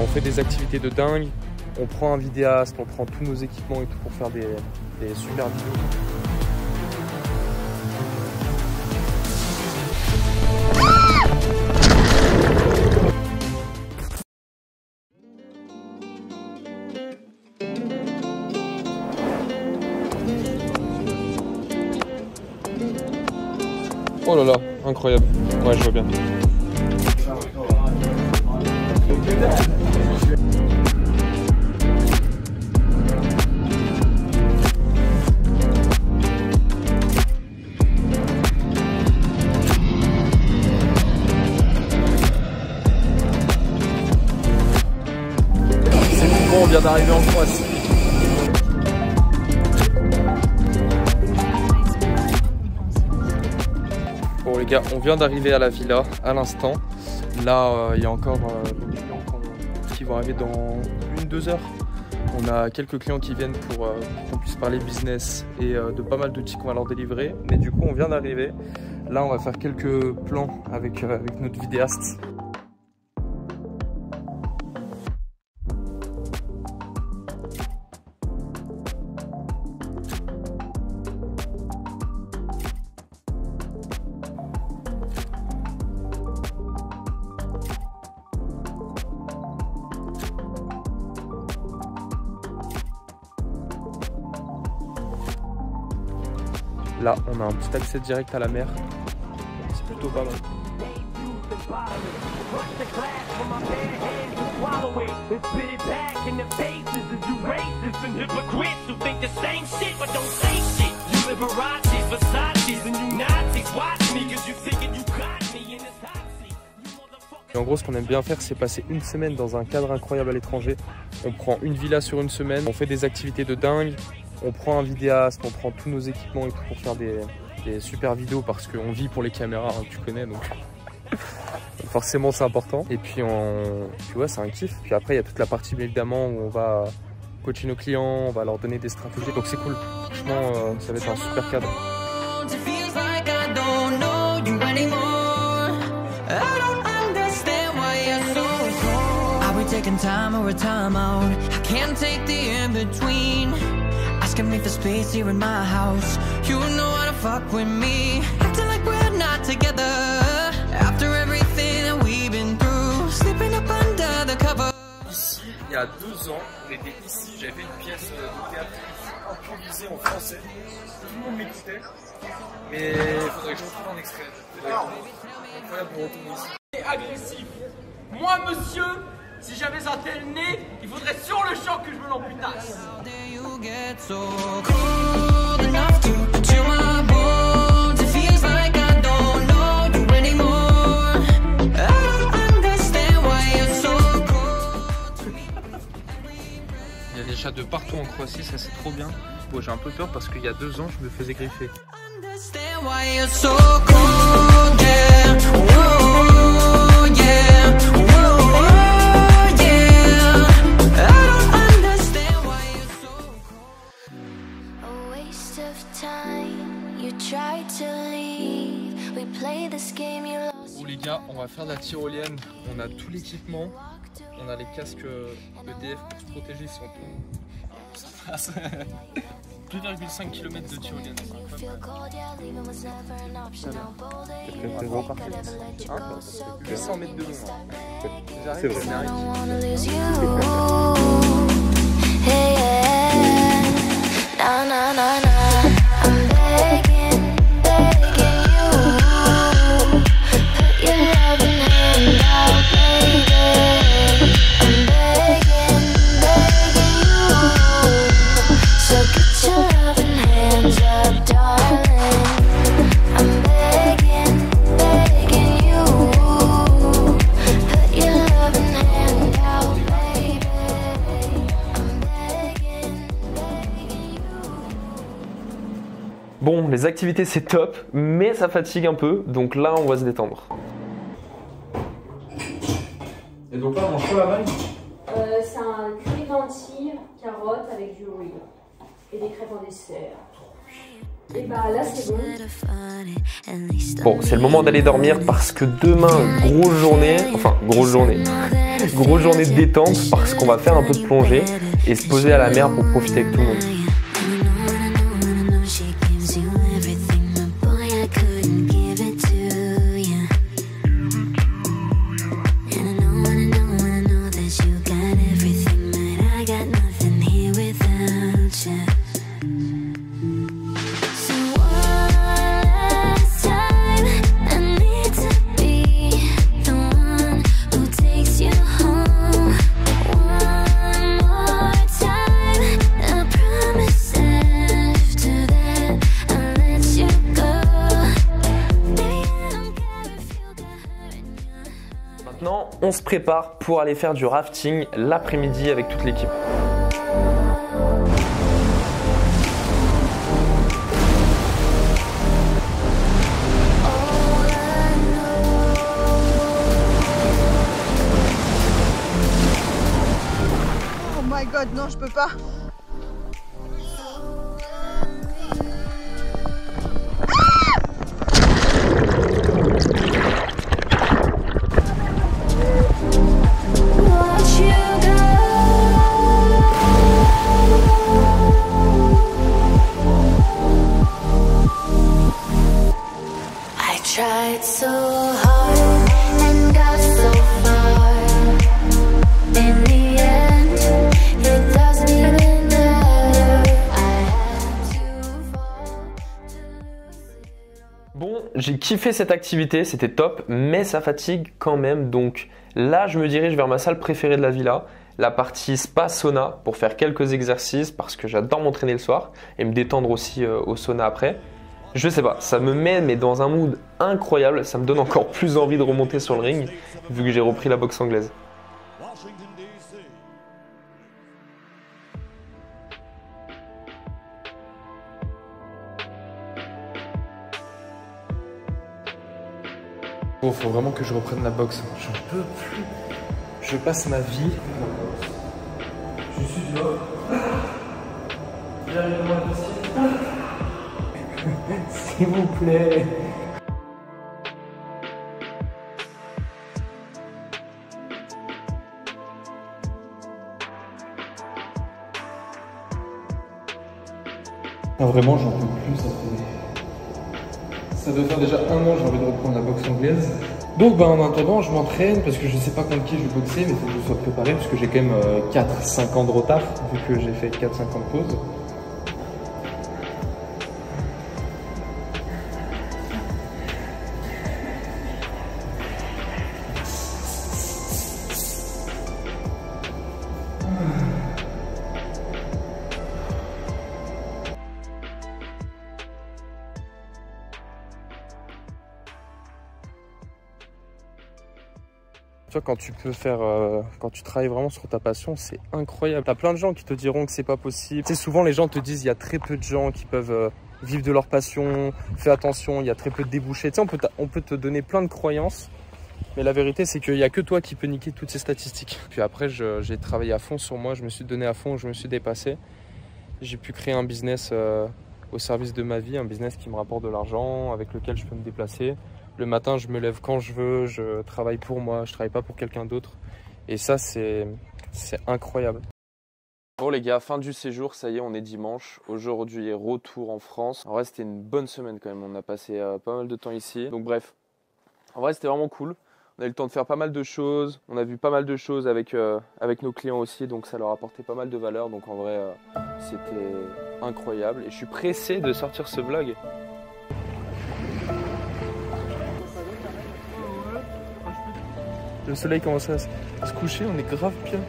On fait des activités de dingue, on prend un vidéaste, on prend tous nos équipements et tout pour faire des super vidéos. Oh là là, incroyable. Ouais, je vois bien. C'est tout bon, on vient d'arriver en Croatie. Bon les gars, on vient d'arriver à la villa à l'instant. Là, il y a encore des clients qui vont arriver dans 1-2 heures. On a quelques clients qui viennent pour qu'on puisse parler business et de pas mal d'outils qu'on va leur délivrer. Mais du coup, on vient d'arriver. Là, on va faire quelques plans avec notre vidéaste. Là, on a un petit accès direct à la mer. C'est plutôt pas mal. Et en gros, ce qu'on aime bien faire, c'est passer une semaine dans un cadre incroyable à l'étranger. On prend une villa sur une semaine, on fait des activités de dingue. On prend un vidéaste, on prend tous nos équipements et tout pour faire des super vidéos parce qu'on vit pour les caméras, hein, tu connais, donc forcément c'est important. Et puis tu vois, c'est un kiff. Puis après il y a toute la partie bien évidemment où on va coacher nos clients, on va leur donner des stratégies, donc c'est cool. Franchement, ça va être un super cadre. Asking me for space here in my house. You know how to fuck with me. Acting like we're not together. After everything that we've been through. Slipping up under the cover. Ici, il y a 2 ans, on était ici, j'avais fait une pièce de théâtre improvisée en français. Tout le monde m'écoutait. Mais il faudrait que je retrouve un extrait. Incroyable de retourner ici. Agressif. Moi, monsieur, si j'avais un tel nez, il faudrait sur le champ que je me l'amputasse. Il y a des chats de partout en Croatie, ça c'est trop bien. Bon, j'ai un peu peur parce qu'il y a 2 ans, je me faisais griffer. Bon les gars, on va faire de la tyrolienne. On a tout l'équipement. On a les casques EDF pour se protéger si on tombe. 2,5 km de tyrolienne. C'est vraiment parfait. Hein, 100 mètres de long. C'est vrai. Bon, les activités c'est top, mais ça fatigue un peu, donc là on va se détendre. Et donc là on mange quoi la vanne? C'est un curry lentilles, carottes avec du riz et des crêpes en dessert. Et bah là c'est bon. Bon, c'est le moment d'aller dormir parce que demain, grosse journée, enfin grosse journée. Grosse journée de détente parce qu'on va faire un peu de plongée et se poser à la mer pour profiter avec tout le monde. Maintenant, on se prépare pour aller faire du rafting l'après-midi avec toute l'équipe. Oh my god, non, je peux pas. Tried so hard and got so far. In the end, it doesn't even matter. I had to fall to lose it all. Bon, j'ai kiffé cette activité, c'était top, mais ça fatigue quand même. Donc là, je me dirige vers ma salle préférée de la villa, la partie spa sauna, pour faire quelques exercices parce que j'adore m'entraîner le soir et me détendre aussi au sauna après. Je sais pas, ça me met mais dans un mood incroyable, ça me donne encore plus envie de remonter sur le ring vu que j'ai repris la boxe anglaise. Bon, faut vraiment que je reprenne la boxe, j'en peux plus. Je passe ma vie. Je suis là. S'il vous plaît. Ah, vraiment, j'en peux plus. Ça doit faire déjà 1 an que j'ai envie de reprendre la boxe anglaise. Donc en attendant, je m'entraîne parce que je sais pas contre qui je vais boxer, mais il faut que je sois préparé parce que j'ai quand même 4-5 ans de retard vu que j'ai fait 4-5 ans de pause. Tu vois, quand tu peux faire, quand tu travailles vraiment sur ta passion, c'est incroyable. T'as plein de gens qui te diront que c'est pas possible. Tu sais, souvent les gens te disent il y a très peu de gens qui peuvent vivre de leur passion. Fais attention, il y a très peu de débouchés. Tu sais, on peut te donner plein de croyances, mais la vérité c'est qu'il y a que toi qui peux niquer toutes ces statistiques. Puis après, j'ai travaillé à fond sur moi, je me suis donné à fond, je me suis dépassé. J'ai pu créer un business au service de ma vie, un business qui me rapporte de l'argent, avec lequel je peux me déplacer. Le matin, je me lève quand je veux, je travaille pour moi, je travaille pas pour quelqu'un d'autre. Et ça, c'est incroyable. Bon les gars, fin du séjour, ça y est, on est dimanche. Aujourd'hui, retour en France. En vrai, c'était une bonne semaine quand même. On a passé pas mal de temps ici. Donc bref, en vrai, c'était vraiment cool. On a eu le temps de faire pas mal de choses. On a vu pas mal de choses avec nos clients aussi. Donc ça leur a apporté pas mal de valeur. Donc en vrai, c'était incroyable. Et je suis pressé de sortir ce vlog. Le soleil commence à se coucher, on est grave bien.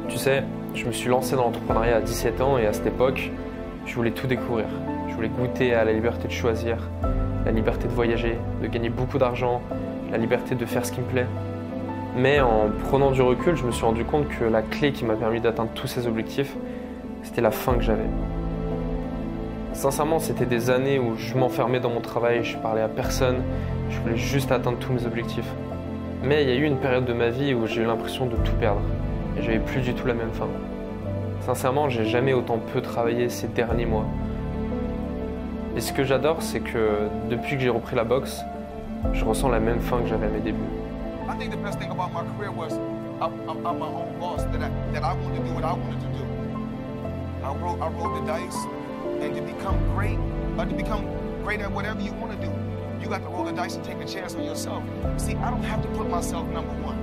Tu sais, je me suis lancé dans l'entrepreneuriat à 17 ans et à cette époque, je voulais tout découvrir. Je voulais goûter à la liberté de choisir, la liberté de voyager, de gagner beaucoup d'argent, la liberté de faire ce qui me plaît. Mais en prenant du recul, je me suis rendu compte que la clé qui m'a permis d'atteindre tous ces objectifs, c'était la faim que j'avais. Sincèrement, c'était des années où je m'enfermais dans mon travail, je parlais à personne, je voulais juste atteindre tous mes objectifs. Mais il y a eu une période de ma vie où j'ai eu l'impression de tout perdre et j'avais plus du tout la même faim. Sincèrement, j'ai jamais autant peu travaillé ces derniers mois. Et ce que j'adore, c'est que depuis que j'ai repris la boxe, je ressens la même faim que j'avais à mes débuts. I think the best thing about my career was I'm my own boss, that I wanted to do what I wanted to do. I rolled the dice, and to become great at whatever you want to do, you got to roll the dice and take a chance on yourself. See, I don't have to put myself number one.